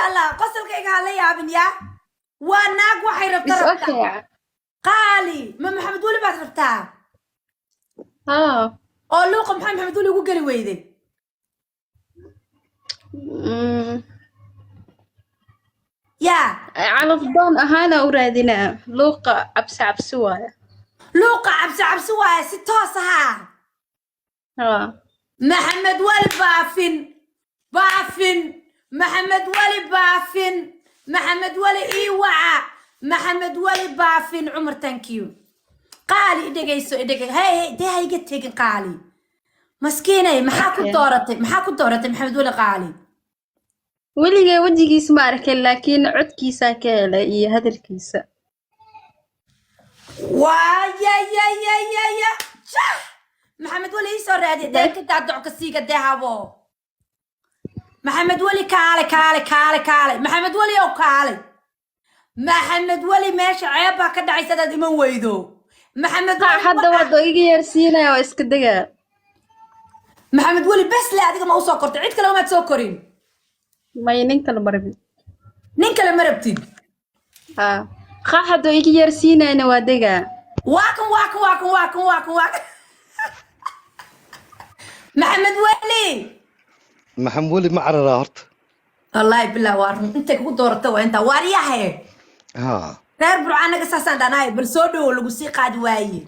شاء الله قصلك علي يا بنيا وناق وحي بس ربطة اوكي. قالي ما محمد ولي بعد ربطها اه. oo luuqa maxay maxamed weli ugu geli weyday أمم. yaa على فضان أهانا أورادنا لوقا عبس وايا. luuqa cabsi cabsi waaye si toos ahaa اه. maxamed weli baafin maxamed weli baafin maxamed weli ii waca maxamed weli baafin cumar thank you qaali idhegayso idhegay hey dee ha iga tegin qaali maskiinay maxaa ku اوكي. dooratay maxamed weli qaali weligay wejigiisa ma arkin laakiin codkiisaa ka helay iyo hadalkiisa. waayayayayaya jah maxamed weli ii soo raadiya dee ka daadocka siiga dee habo maxamed weli kaale maxamed weli ow kaale maxamed weli meesha ceeb baa ka dhacaysa hadaad iman weydo maxamed ha weli hadda wado iga yeersiinaya oo iska degaa. maxamed weli bes le adiga ma u soo kortay cid kale umaad soo korin may nin kale marabin. nin kale ma rabtid ha ha hadda iga yeersiinayna waa degaa. waakan maxamed weli maxamed weli ma cararaa horta wallaahi bilaa waa run intay kugu doorata waa intaa waaryahe haa reer burca anaga saasaan dhanahay bal soo dhowo lagu sii qaadi waaye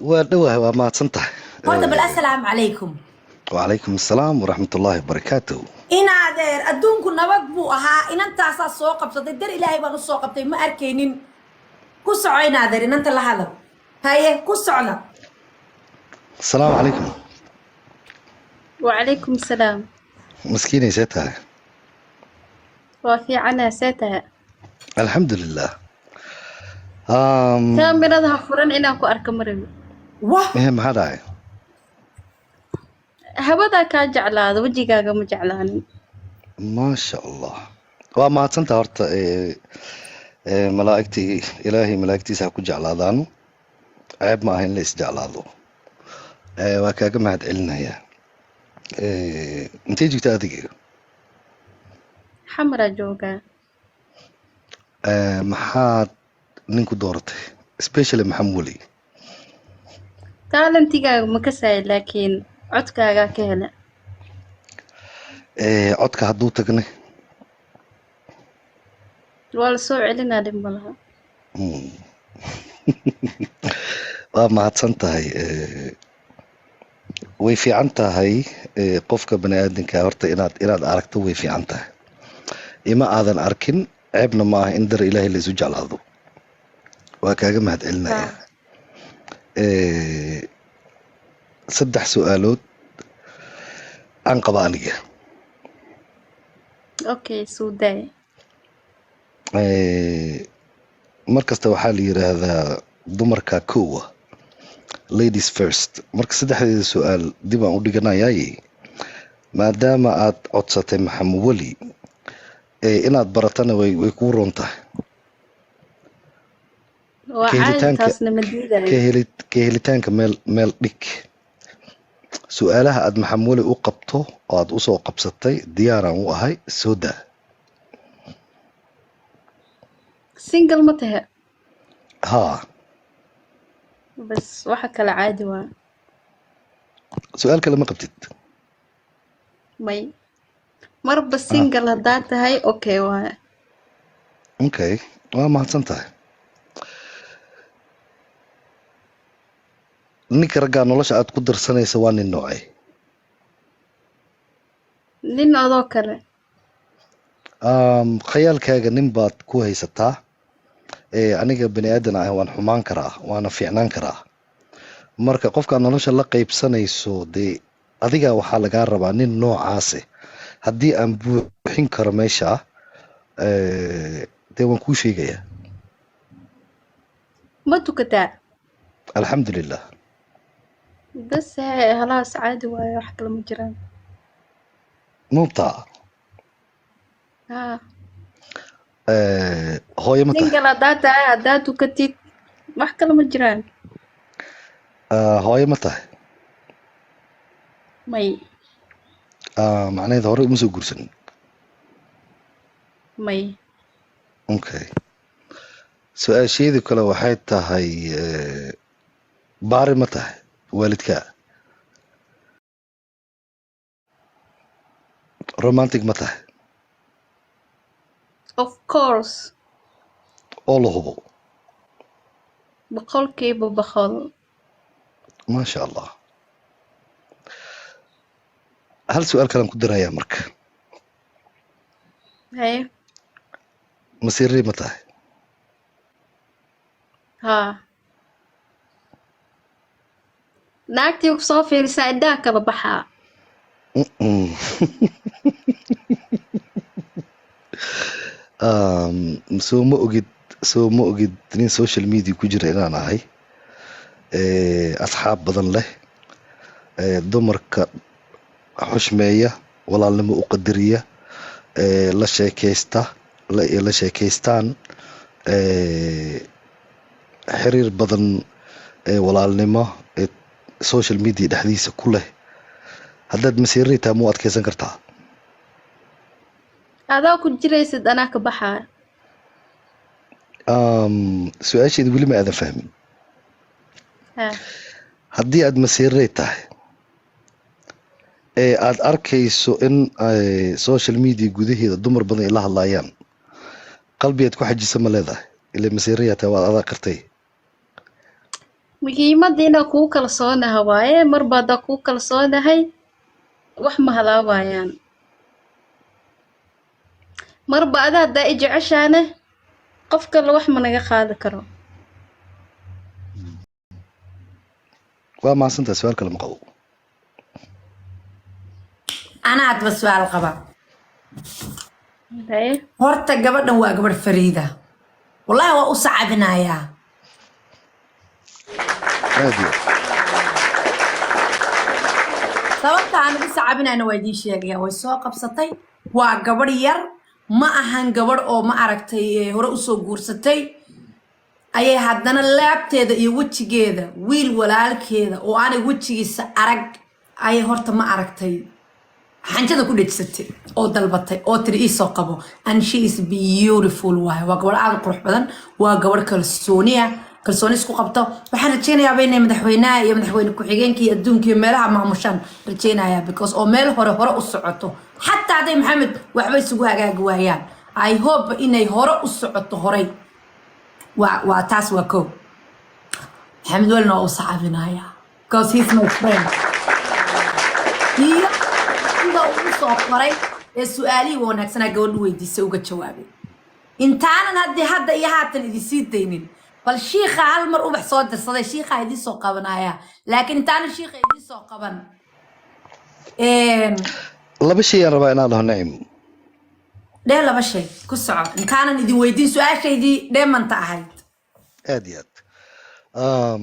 waa dhowahay waa mahadsan tahay horta bal assalaamu calaykum wacalaykum assalaam waraxmatullaahi wabarakaatuh inaadeer adduunku nabad buu ahaa inantaasaa soo qabsatay dar ilaahay baan u soo qabtay ma arkaynin ku soco inaadeer inanta la hadal haye ku socda asalaamu calaykum وعليكم السلام. maskiinay see tahay وفي عنا ساتها. alxamdulilah كاميرا فرن إنا كو أركم مربي. wah maxaa dhacay هبدا كان جعلان وجهك ما جعلان. maasha allah waa mahadsantaha horta malaa'igtii ilaahay malaa'igtiisa ha ku jeclaadaano ceeb ma aha in la isjeclaado waa kaaga mahad celinayaa intee joogta adiga حمرا جوجا. maxaad ninku dooratay especially maxamed weli تالنتيجا مكساي لكن عدكا كهلا. codka hadduu tagnay ولا سوء علينا دمبلها. waa mahadsan tahay way fiican tahay qofka bani aadamka horta inaad aragto way fiican tahay ima aadan arkin ceebna ma aha in dar ilaahay laysu jeclaado waa kaaga mahad celinaya saddex su-aalood aan qaba aniga أوكي سوداي. mar kasta waxaa la yiraahdaa dumarka kowa ladies first marka saddexdeeda su-aal dib aan u dhiganayaaye maadaama aad codsatay maxamed weli inaad baratana way kuu roon tahay وعادي تاسنا مديدة. ka helitaanka meel dhig su-aalaha aad maxamed weli u qabto oo aad usoo qabsatay diyaaraan u ahay soo daa سينجل متها. haa بس وحكى العادي وا. su-aal kale ma qabtid مي مرة بس سينجل هدات هاي أوكي وا. okay waa mahadsan tahay ninka raggaa nolosha aad ku darsanaysa waa nin noocay نين أذكر. khayaalkaaga nin baad ku haysataa aniga bani aadan ah waan xumaan karaa waana fiicnaan karaa marka qofkaad nolosha la qaybsanayso dee adiga waxaa lagaa rabaa nin noocaase haddii aan buuxin karo meesha dee waan kuu sheegayaa ما تكتا. alxamdulilah بس هاي خلاص عادي وا وحكى المجرم. mubtaa ها. hooyo ma tahay سينجل هدات هاي هدات وكتيت وحكى المجرم. hooyo ma tahay مي macnaheeda hore uma soo guursanin may okay su-aasheedu kale waxay tahay baari ma tahay waalidka romantic ma tahay of course oo la hubo boqolkiiba boqol maasha allah hal su-aal kalaan ku dirayaa marka haye masiirii ma tahay haa naagtii ku soo fiirisaa indhaha kala baxaa soo ma ogid nin social media ku jira inaan ahay asxaab badan leh dumarka xushmeeya walaalnimo u qadariya la sheekaystaan xiriir badan walaalnimo social media dhexdiisa ku leh haddaad masiirii tahay muu adkaysan kartaa adoo ku jiraysid anaa ka baxaa su-aasheeda weli ma aadan fahmin haa haddii aad masiirey tahay ee aad arkayso in social media gudaheeda dumar badan ay la hadlaayaan qalbigaad ku xajisa ma leedahay ilaa masiiraya tahay waad adaa qartay muhiimadda inaa kuu kalsoonaha waaye marba haddaa kuu kalsoonahay wax ma halaabayaan marba adaa haddaa i jeceshaane qof kale wax ma naga qaadi karo waa mahadsantahay su-aal kale ma qabo anaa hadba su-aal qaba haye horta gabadhan waa gabadh fariida wallahi waa u sacabinayaa aad iyo sababta aan ugu sacabinayna waa idiin sheegaya way soo qabsatay waa gabadh yar ma ahan gabadh oo ma aragtay hore usoo guursatay ayay haddana laabteeda iyo wejigeeda wiil walaalkeeda oo aanay wejigiisa arag ayay horta ma aragtay xanjada ku dhejsatay oo dalbatay oo tiri ii soo qabo and she is beautiful waaye waa gabadh aad u qurux badan waa gabadh kalsooniya kalsooni isku qabto waxaan rajeynayaa inay madaxweynaha iyo madaxweyne ku-xigeenka iyo adduunka iyo meelaha maamushaan rajeynayaa because oo meel hore u socoto xataa hadday maxamed waxba isugu hagaagi waayaan I hope inay hore u socoto horey waa taas waa kow maxamed welina waa u sacabinayaa because he's my friend iyo sida ugu soo qoray ee su-aalihii wanaagsanaa gabadhu weydiisay uga jawaabay intaanan hadda iyo haatan idisii daynin bal shiikha hal mar ubax soo dirsaday shiikha idin soo qabanaya laakiin intaana shiikha idin soo qaban laba shay aan rabaa inaan dhaho nacim dhee laba shay ku soco intaanan idin weydiin su-aashaydii dheemanta ahayd aad iyo aad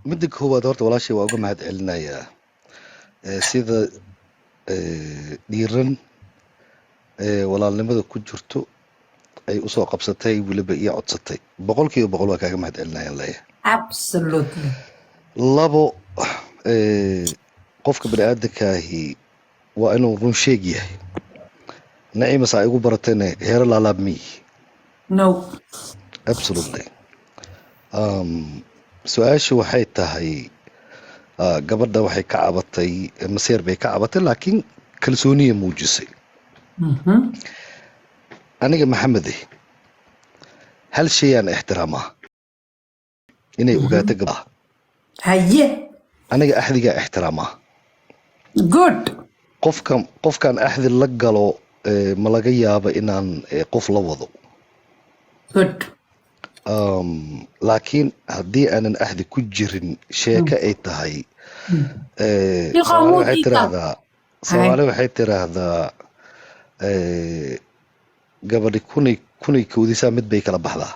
midda koowaad horta walaashay waa uga mahad celinayaa sida dhiiran walaalnimada ku jirto ay usoo qabsatay weliba iyo codsatay boqolkiiba boqol waa kaaga mahad celinayaan leeyahay absolutely labo qofka bani aadankaahi waa inuu run sheeg yahay nacimas aa igu baratayna heero laalaab miyi no absolutely su-aasha waxay tahay gabadha waxay ka cabatay maseer bay ka cabatay laakiin kalsooniya muujisay aniga maxamede hal shay aan ixtiraamaa inay ogaato gabdhaha haye aniga axdigaa ixtiraamaa good qofkaan axdi la galo ma laga yaabo inaan qof la wado good laakiin haddii aanan axdi ku jirin sheeko ay tahay soomaali waxay tiraahdaa gabadhi kunay koodisaa mid bay kala baxdaa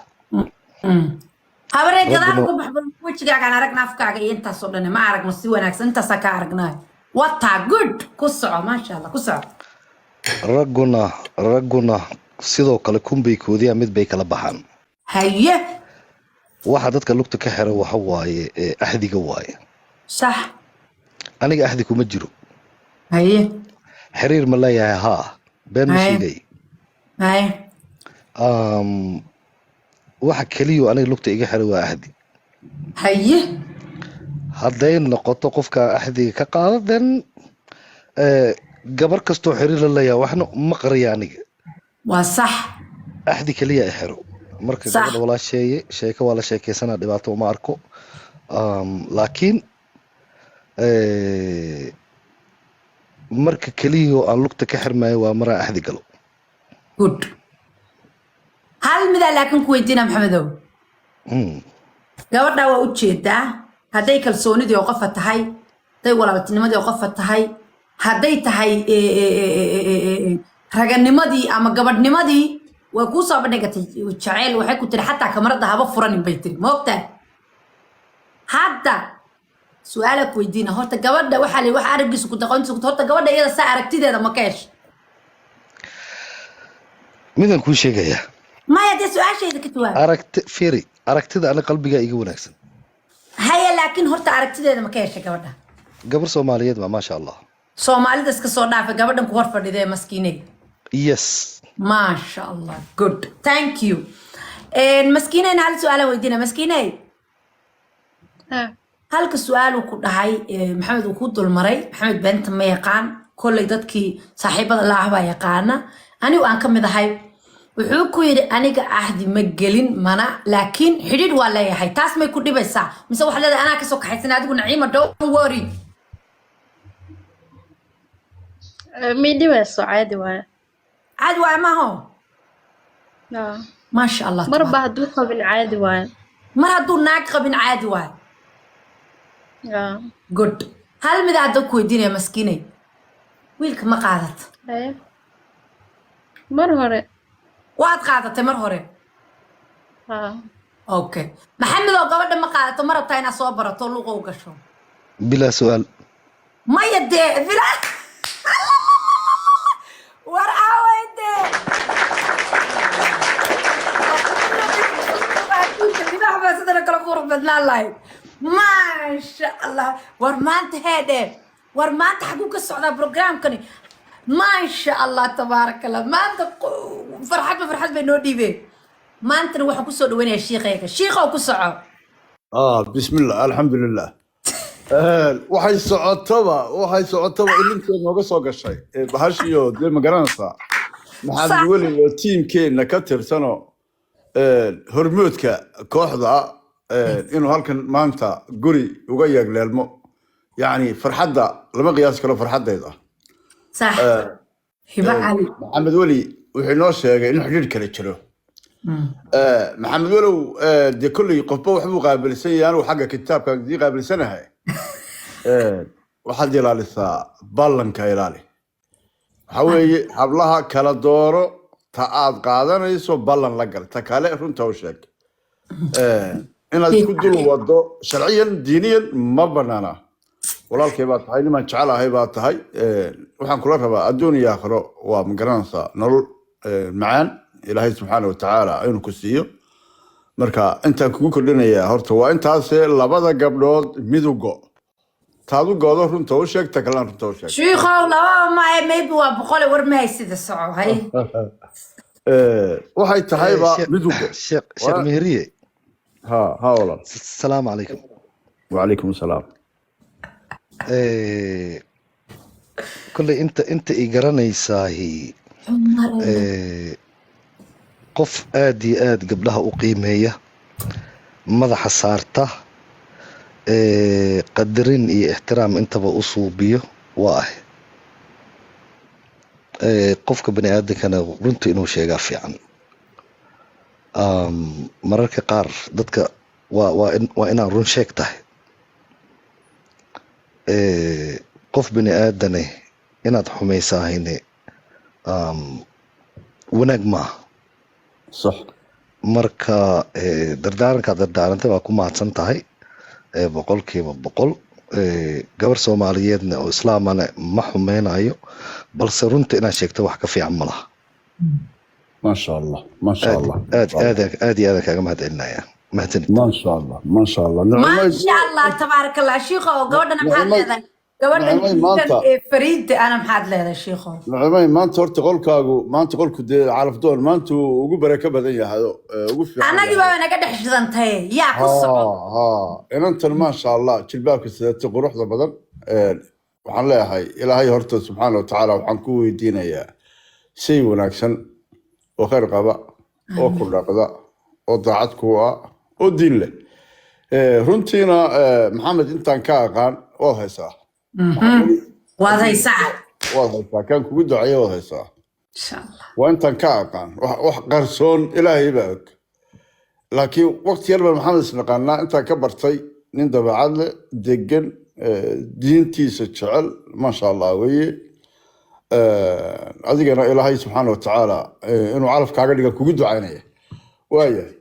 habaree gadaal ugu baxba wejigaagaan aragna afkaaga iyo intaasoo dhan ma aragno si wanaagsan intaasaa ka aragnaayo wataa good ku soco maasha allah ku soco ragguna sidoo kale kunbay koodiyaa mid bay kala baxaan haye waxa dadka lugta ka xira waxa waaye axdiga waaye sax aniga axdi kuma jiro haye xiriir ma leeyahay haa been ma sheegay هاي waxa kaliya aniga lugta iga xiray waa ahdi هي hadday noqoto qofka ahdiga ka qaadadan gabar kastoo xiriir la leeyahay waxna ma qariya aniga وصح ahdi kaliya i xiro marka صح gabadha walaasheeye sheeko waa la sheekeysanaa dhibaato uma arko laakiin marka kaliya oo aan lugta ka xirmayo waa maraa ahdi galo good hal mid ah laakiin ku weydiina maxamedow gabadha waa u jeedaa hadday kalsoonidii oo qofa tahay hadday walaaltinimadii oo qofa tahay hadday tahay raganimadii ama gabadhnimadii way kuu soo bandhigatay jaceyl waxay ku tiri xataa kamarada haba furanin bay tiri ma ogtahay hadda su-aala ku weydiina horta gabadha waxaa la wax araggiisu ku daqoontiisa horta gabadha iyada saa aragtideeda ma ka hesho midaan kuu sheegayaa maya dee su-aashayda ka jawaab firi aragtida ani qalbigaa iga wanaagsan haya laakiin horta aragtideeda ma ka heshay gabadha gabar soomaaliyeed ma maasha allah soomaalida iska soo dhaafa gabadhan ku hor fadhida ee maskiinay yes maasha allah good thank you maskiinayna hal su-aalan weydiina maskiinay halka su-aal uu ku dhahay maxamed uu ku dulmaray maxamed beenta ma yaqaan kolley dadkii saaxiibada la ah baa yaqaana anigu aan ka mid ahay wuxuu ku yidhi aniga ahdi ma gelin mana laakiin xidhiidh waa leeyahay taas may ku dhibaysaa mise waxaad leedahay anaa kasoo kaxaysan adigu naciima don't worry may dhibayso caadi waaye caadi waaye maaho maasha allah marba hadduu qabin caadi waaye mar hadduu naag qabin caadi waaye good hal mid hadda ku weydiinaya maskiinay wiilka ma qaadata mar hore waad qaadatay mar hore okay maxamed oo gabadha ma qaadato ma rabtaa inaad soo barato luuqa u gasho bilaa su-aal maya dee bilaa war aawayde sidana kala qurux badnaan lahayd maasha allah war maanta heedhe war maanta xaguu ka socdaa programkani maasha allah tabaaraka allah maanta farxad bay noo dhiibeen maantana waxaan kusoo dhaweynayaa shiikhayga shiikhow ku soco bismillah alxamdulilah waxay socotaba ilinteed nooga soo gashay bahashiyo dee ma garanaysaa maxamed weli oo tiimkeenna ka tirsano hormoodka kooxda inuu halkan maanta guri uga yeegleelmo yacni farxadda lama qiyaasi karo farxaddayda صح هبة علي محمد ولي وحنا شيء إنه حديد كله جرو محمد ولو دي كل قفبه وحبه قابل سنة أنا وحاجة كتاب كان دي قابل سنة هاي واحد يلالي ثا بالن كيلالي حوي حبلها كلا دورو تعاد قادنا يسوى بالن لقل تكالي رون توشك إن الكدول وضو شرعيا دينيا ما بنانا walaalkay baa tahay niman jecelahay baa tahay waxaan kula rabaa adduuniya aakhiro waa ma garanaysaa nolol macaan ilaahay subxaana watacaala inuu ku siiyo marka intaan kugu kordhinayaa horta waa intaasee labada gabdhood midugo taadu goodo runta u sheeg ta kalena runta u sheeg shiikhow lababa maaye maybe waa boqole war mahay sida soco hay waxay tahayba midugo sheekh mehriye ha walaal asalaamu calaykum wacalaykum asalaam kolley inta i garanaysaahi qof aad iyo aad gabdhaha u qiimeeya madaxa saarta qadarin iyo ixtiraam intaba u suubiyo waa qofka bani aadankana runta inuu sheegaa fiican mararka qaar dadka waa inaan run sheeg tahay qof bini aadane inaad xumaysahayne wanaag maaha صح marka dardaarankaad dardaarantay waa ku mahadsan tahay boqolkiiba boqol gabar soomaaliyeedna oo islaamana ma xumeynayo balse runta inaad sheegto wax ka fiican ma laha ما شاء الله ما شاء الله aad iyo aad kaaga mahadcelinaya mahadsanid ما شاء الله ما شاء الله ما شاء الله تبارك الله شيخو gabadhana maxaad leedahay gabadhan نعمي diidan مانتا ee fariida ana maxaad leedahay sheekho نعمي مانتا horta qolkaagu maanta qolku dee calaf doon maanta ugu baraka badan yahay ugu fiican anagii baa naga dhex shidantay yaa ku soco ها inantan maasha allah jilbaabka sidaata quruxda badan waxaan leeyahay ilaahay horta subxaana wa tacaala waxaan ku weydiinayaa shay wanaagsan oo khayr qaba oo ku dhaqda oo daacad ku ah oo diin leh runtiina maxamed intaan ka aqaan waad haysaa waad haysaa kan kugu duceeya waad haysaa insha allah waa intaan ka aqaan wax qarsoon ilaahay baa og laakiin waqti yar baan maxamed isnaqaanaa intaan ka bartay nin dabeecad leh degan diintiisa jecel maasha allah weye adigana ilaahay subxaana wa tacaala inuu calaf kaaga dhiga kugu ducaynaya waayahay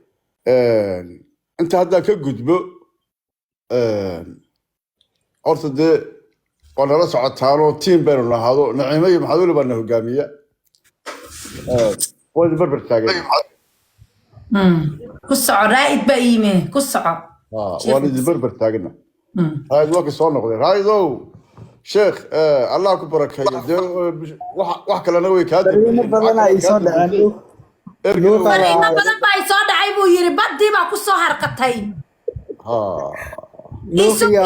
inta haddaan ka gudbo horta dee waa nala socotaanoo tiim baynu nahaado naciimo iyo maxamed weli baa na hogaamiya waa idin barbar taagan ku soco raa'id baa yime ku soco waan idin barbar taagana raa'id waa ka soo noqday raa'idow sheekh allah ku barakeeyo dee wax kalena way kaa fariimo badan ay soo dhaceen fariimo badan baa i soo dhacay buu yiri baddii baa ku soo harqatay luuqiya